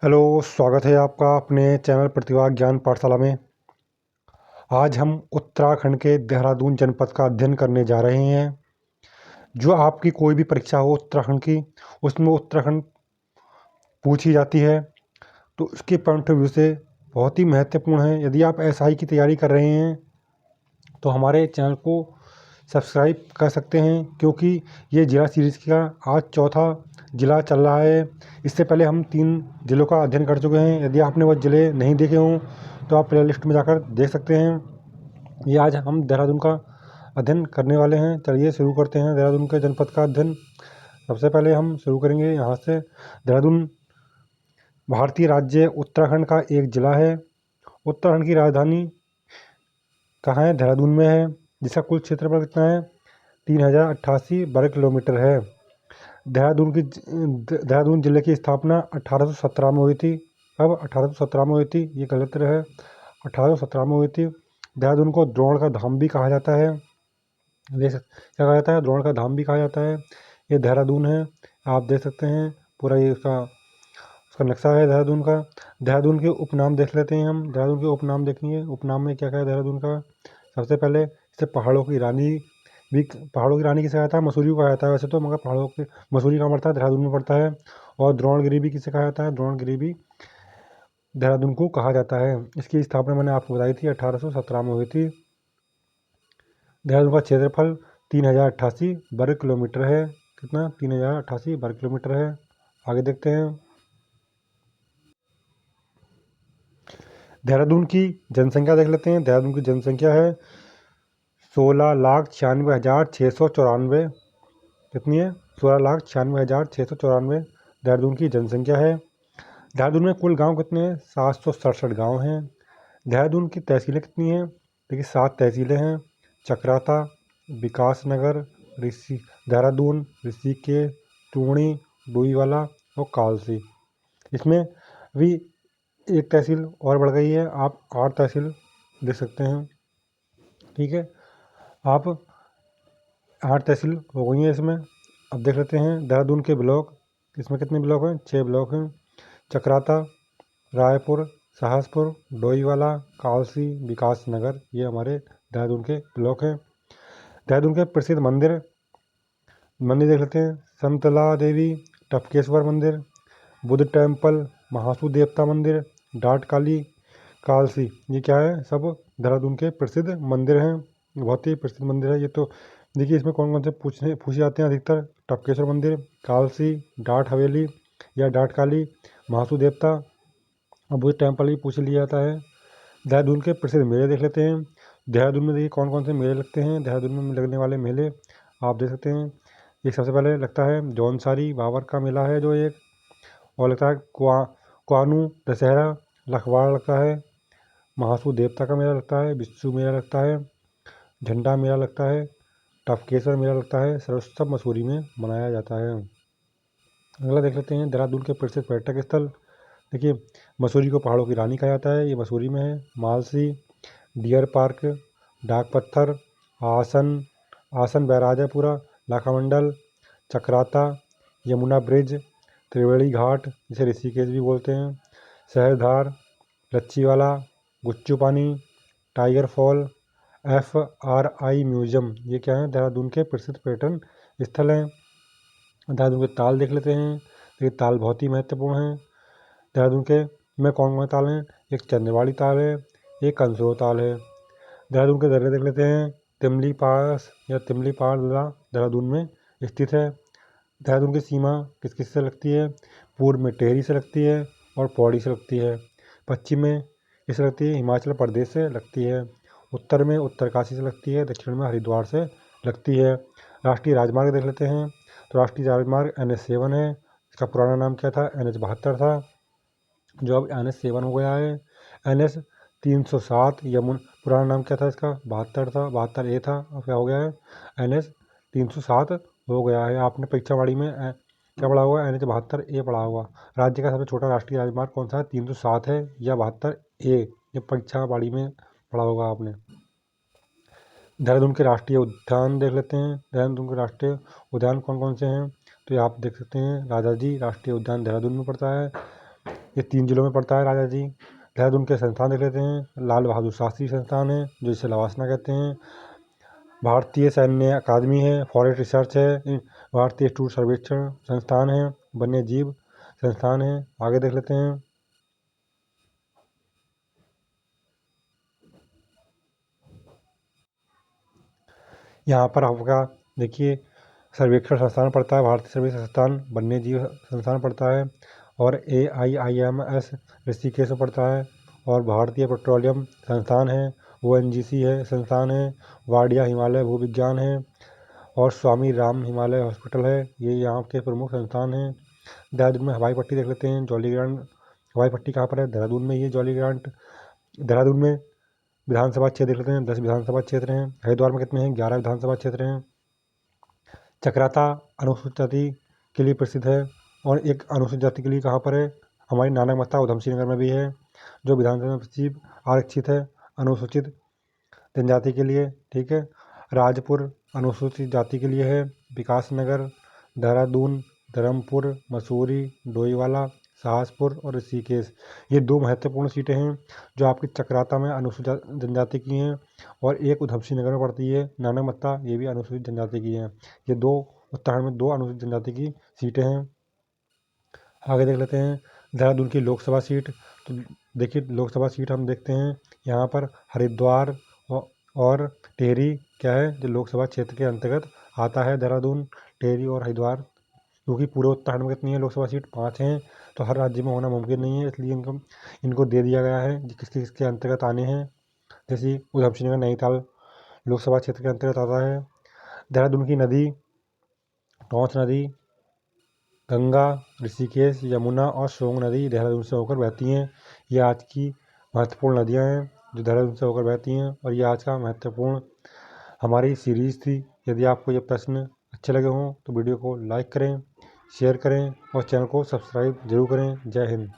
Hello, स्वागत है आपका अपने चैनल प्रतिभा ज्ञान पाठशाला में। आज हम उत्तराखंड के देहरादून जनपद का अध्ययन करने जा रहे हैं। जो आपकी कोई भी परीक्षा हो उत्तराखंड की, उसमें उत्तराखंड पूछी जाती है, तो उसके पॉइंट ऑफ व्यू से बहुत ही महत्वपूर्ण है। यदि आप एसआई की तैयारी कर रहे हैं तो हमारे चैनल को सब्सक्राइब कर सकते हैं, क्योंकि ये जिला सीरीज़ का आज चौथा जिला चल रहा है। इससे पहले हम 3 जिलों का अध्ययन कर चुके हैं। यदि आपने वो जिले नहीं देखे हों तो आप प्ले लिस्ट में जाकर देख सकते हैं। ये आज हम देहरादून का अध्ययन करने वाले हैं। चलिए शुरू करते हैं देहरादून के जनपद का अध्ययन। सबसे पहले हम शुरू करेंगे यहाँ से। देहरादून भारतीय राज्य उत्तराखंड का एक ज़िला है। उत्तराखंड की राजधानी कहाँ है? देहरादून में है, जिसका कुल क्षेत्रफल कितना है? 3088 वर्ग किलोमीटर है। देहरादून जिले की स्थापना 1817 में हुई थी। अब 1817 में हुई थी, ये गलत है, 1817 में हुई थी। देहरादून को द्रोण का धाम भी कहा जाता है। क्या कहा जाता है? द्रोण का धाम भी कहा जाता है। ये देहरादून है, आप देख सकते हैं पूरा ये उसका नक्शा है देहरादून का। देहरादून के उपनाम देख लेते हैं हम। देहरादून के उपनाम देखेंगे, उपनाम में क्या क्या है देहरादून का। सबसे पहले इसे पहाड़ों की रानी किसे कहा जाता है? मसूरी को कहा जाता है वैसे तो, मगर मसूरी कहाँ पड़ता है? देहरादून में पड़ता है। और द्रोणगिरी भी किसे कहा जाता है? द्रोणगिरी भी देहरादून को कहा जाता है। इसकी स्थापना मैंने आपको बताई थी 1817 में हुई थी। देहरादून का क्षेत्रफल 3088 वर्ग किलोमीटर है। कितना? 3088 वर्ग किलोमीटर है। आगे देखते हैं। देहरादून की जनसंख्या देख लेते हैं। देहरादून की जनसंख्या है 16,96,694। कितनी है? 16,96,694 देहरादून की जनसंख्या है। देहरादून में कुल गांव कितने हैं? 767 गांव हैं। देहरादून की तहसीलें कितनी हैं? देखिए 7 तहसीलें हैं। चकराता, विकासनगर, देहरादून, ऋषिकेश, टूणी, डोईवाला और कालसी। इसमें भी एक तहसील और बढ़ गई है, आप 8 तहसील देख सकते हैं। ठीक है, आप 8 तहसील हो गई हैं इसमें। अब देख लेते हैं देहरादून के ब्लॉक। इसमें कितने ब्लॉक हैं? 6 ब्लॉक हैं। चकराता, रायपुर, साहसपुर, डोईवाला, कालसी, विकासनगर, ये हमारे देहरादून के ब्लॉक हैं। देहरादून के प्रसिद्ध मंदिर देख लेते हैं। संतला देवी, टपकेश्वर मंदिर, बुद्ध टेम्पल, महासू देवता मंदिर, डाट काली, कालसी, ये क्या है? सब देहरादून के प्रसिद्ध मंदिर हैं। बहुत ही प्रसिद्ध मंदिर है ये तो। देखिए इसमें कौन कौन से पूछे जाते हैं अधिकतर? टपकेश्वर मंदिर, कालसी, डाट हवेली या डाट काली, महासू देवता और बुद्ध टेम्पल भी पूछ लिया जाता है। देहरादून के प्रसिद्ध मेले देख लेते हैं। देहरादून में देखिए कौन कौन से मेले लगते हैं। देहरादून में लगने वाले मेले आप देख सकते हैं। एक सबसे पहले लगता है जौनसारी बाबर का मेला है जो एक, और लगता है कुआनू दशहरा, लखवाड़ लगता है, महासू देवता का मेला लगता है, बिच्छू मेला लगता है, झंडा मेला लगता है, टपकेश्वर मेला लगता है। सर्वोत्सव मसूरी में मनाया जाता है। अगला देख लेते हैं देहरादून के प्रसिद्ध पर्यटक स्थल। देखिए मसूरी को पहाड़ों की रानी कहा जाता है, ये मसूरी में है। मालसी, डियर पार्क, डाक पत्थर, आसन बैराजापुरा, लाखामंडल, चक्राता, यमुना ब्रिज, त्रिवेणी घाट जिसे ऋषिकेश भी बोलते हैं, सहरधार, लच्छीवाला, गुच्चू पानी, टाइगर फॉल, FRI म्यूजियम, ये क्या है? देहरादून के प्रसिद्ध पर्यटन स्थल हैं। देहरादून के ताल देख लेते हैं। ये ताल बहुत ही महत्वपूर्ण है। देहरादून के में कौन कौन ताल हैं? एक चंद्रवाड़ी ताल है, एक कंसरो ताल है। देहरादून के दर्रे देख लेते हैं। तिमली पास या तिमली पहाड़ दर्रा देहरादून में स्थित है। देहरादून की सीमा किस किस से लगती है? पूर्व में टिहरी से लगती है और पौड़ी से लगती है। पश्चिम में किससे लगती है? हिमाचल प्रदेश से लगती है। उत्तर में उत्तरकाशी से लगती है। दक्षिण में हरिद्वार से लगती है। राष्ट्रीय राजमार्ग देख लेते हैं। तो राष्ट्रीय राजमार्ग NH7 है। इसका पुराना नाम क्या था? NH72 था, जो अब NH7 हो गया है। NH307 पुराना नाम क्या था इसका? 72 था, 72A था, अब क्या हो गया है? NH307 हो गया है। आपने परीक्षा वाड़ी में क्या पढ़ा हुआ? NH72A पढ़ा हुआ। राज्य का सबसे छोटा राष्ट्रीय राजमार्ग कौन सा है? 307 है या 72A, ये परीक्षा वाड़ी में पढ़ा होगा आपने। देहरादून के राष्ट्रीय उद्यान देख लेते हैं। देहरादून के राष्ट्रीय उद्यान कौन कौन से हैं? तो ये आप देख सकते हैं। राजा जी राष्ट्रीय उद्यान देहरादून में पड़ता है। ये 3 जिलों में पड़ता है राजा जी। देहरादून के संस्थान देख लेते हैं। लाल बहादुर शास्त्री संस्थान है, जो इसे लवासना कहते हैं। भारतीय सैन्य अकादमी है, फॉरेस्ट रिसर्च है, भारतीय टूर सर्वेक्षण संस्थान है, वन्य जीव संस्थान है। आगे देख लेते हैं। यहाँ पर आपका देखिए सर्वेक्षण संस्थान पड़ता है, भारतीय सर्वेक्षण संस्थान, वन्य जीव संस्थान पड़ता है, और AIIMS ऋषिकेश में पड़ता है, और भारतीय पेट्रोलियम संस्थान है, ONGC है संस्थान है, वाडिया हिमालय भूविज्ञान है, और स्वामी राम हिमालय हॉस्पिटल है। ये यहाँ के प्रमुख संस्थान हैं। देहरादून में हवाई पट्टी देख लेते हैं। जॉली ग्रांट हवाई पट्टी कहाँ पर है? देहरादून में। ये जॉली ग्रांट देहरादून में विधानसभा क्षेत्र देख लेते हैं। 10 विधानसभा क्षेत्र हैं। हरिद्वार में कितने हैं? 11 विधानसभा क्षेत्र हैं। चक्राता अनुसूचित जाति के लिए प्रसिद्ध है, और एक अनुसूचित जाति के लिए कहाँ पर है? हमारी नानक मत्ता उधमसिंह नगर में भी है, जो विधानसभा में सचिव आरक्षित है अनुसूचित जनजाति के लिए। ठीक है। राजपुर अनुसूचित जाति के लिए है। विकास नगर, देहरादून, धर्मपुर, मसूरी, डोईवाला, साहसपुर और ऋषिकेश, ये 2 महत्वपूर्ण सीटें हैं जो आपकी चक्राता में अनुसूचित जनजाति की हैं, और एक उधमसिंह नगर में पड़ती है नानक मत्ता, ये भी अनुसूचित जनजाति की हैं। ये 2 उत्तराखंड में 2 अनुसूचित जनजाति की सीटें हैं। आगे देख लेते हैं देहरादून की लोकसभा सीट। तो देखिए लोकसभा सीट हम देखते हैं यहाँ पर हरिद्वार और टिहरी क्या है, जो लोकसभा क्षेत्र के अंतर्गत आता है। देहरादून, टिहरी और हरिद्वार, क्योंकि पूरे उत्तराखंड में कितनी है लोकसभा सीट? 5 हैं, तो हर राज्य में होना मुमकिन नहीं है, इसलिए इनको दे दिया गया है किसके किसके अंतर्गत आने हैं। जैसे उधमसिंह नगर नैनीताल लोकसभा क्षेत्र के अंतर्गत आता है। देहरादून की नदी, टोंस नदी, गंगा, ऋषिकेश, यमुना और सोंग नदी देहरादून से होकर बहती हैं। ये आज की महत्वपूर्ण नदियाँ हैं जो देहरादून से होकर बहती हैं, और ये आज का महत्वपूर्ण हमारी सीरीज़ थी। यदि आपको ये प्रश्न अच्छे लगे हों तो वीडियो को लाइक करें, शेयर करें और चैनल को सब्सक्राइब जरूर करें। जय हिंद।